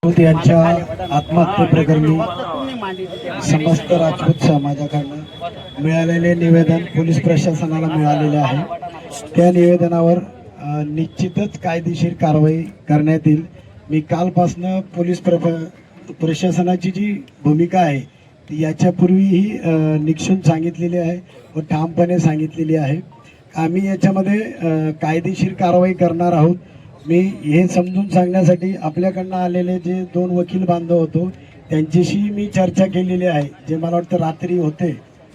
राऊत यांच्या आत्महत्येप्रकरणी समस्त राजपूत समाजाकडून मिळालेले निवेदन पोलीस प्रशासनाला मिळालेले आहे। त्या निवेदनावर निश्चितच कायदेशीर कारवाई करण्यात येईल। मी कालपासून पोलीस प्रशासनाची जी भूमिका आहे ती याच्यापूर्वीही निक्षून सांगितलेली आहे व ठामपणे सांगितलेली आहे। आम्ही याच्यामध्ये कायदेशीर कारवाई करणार आहोत। मी हे समजून सांगण्यासाठी आपल्याकडनं आलेले जे दोन वकील बांधव होतो त्यांच्याशी मी चर्चा केलेली आहे। जे मला वाटतं रात्री होते,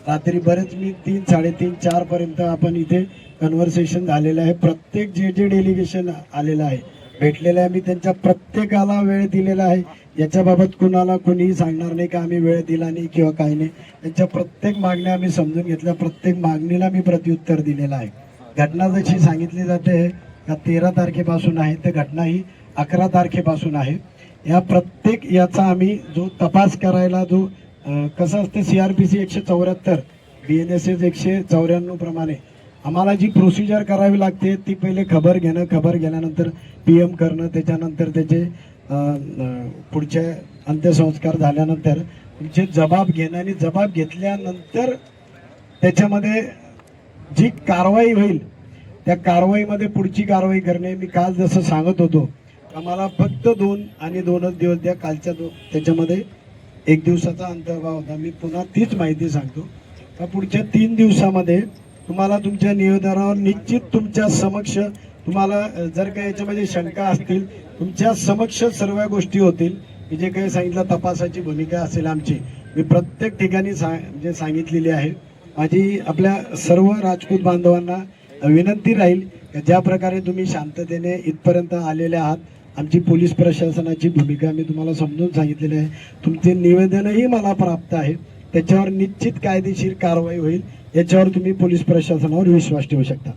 रात्री बरेच मी 3, 3:30, 4 पर्यंत आपण इथे कन्व्हर्सेशन झालेलं आहे। प्रत्येक जे डेलिगेशन आलेलं आहे भेटलेलं आहे, मी त्यांच्या प्रत्येकाला वेळ दिलेला आहे। याच्याबाबत कुणाला कोणीही सांगणार नाही का आम्ही वेळ दिला नाही किंवा काही नाही। त्यांच्या प्रत्येक मागण्या आम्ही समजून घेतल्या, प्रत्येक मागणीला मी प्रत्युत्तर दिलेलं आहे। घटना जशी सांगितली जाते का 13 तारखेपासून आहे, तर घटना ही 11 तारखेपासून आहे। या प्रत्येक याचा आम्ही जो तपास करायला जो कसं असते CRPC 174 BNSS 194 प्रमाणे आम्हाला जी प्रोसिजर करावी लागते ती पहिले खबर घेणं, खबर घेण्यानंतर PM करणं, त्याच्यानंतर त्याचे पुढचे अंत्यसंस्कार झाल्यानंतर तुमचे जबाब घेणं आणि जबाब घेतल्यानंतर त्याच्यामध्ये जी कारवाई होईल त्या कारवाईमध्ये पुढची कारवाई करणे। मी काल जसं सांगत होतो आम्हाला फक्त 2 आणि 2च दिवस द्या, कालच्या त्याच्यामध्ये 1 दिवसाचा अंतर्भाव होता। मी पुन्हा तीच माहिती सांगतो का पुढच्या 3 दिवसामध्ये तुम्हाला तुमच्या निवेदनावर निश्चित तुमच्या समक्ष तुम्हाला जर काही याच्यामध्ये शंका असतील तुमच्या समक्ष सर्व गोष्टी होतील। मी जे काही सांगितलं तपासाची भूमिका असेल आमची, मी प्रत्येक ठिकाणी म्हणजे सांगितलेली आहे। माझी आपल्या सर्व राजपूत बांधवांना विनंती राहील ज्या प्रकारे तुम्ही शांततेने इथपर्यंत आलेले आहात, आमची पोलीस प्रशासनाची भूमिका मी तुम्हाला समजून सांगितलेली आहे। तुमचे निवेदनही मला प्राप्त आहे, त्याच्यावर निश्चित कायदेशीर कारवाई होईल। याच्यावर तुम्ही पोलीस प्रशासनावर विश्वास ठेवू शकता।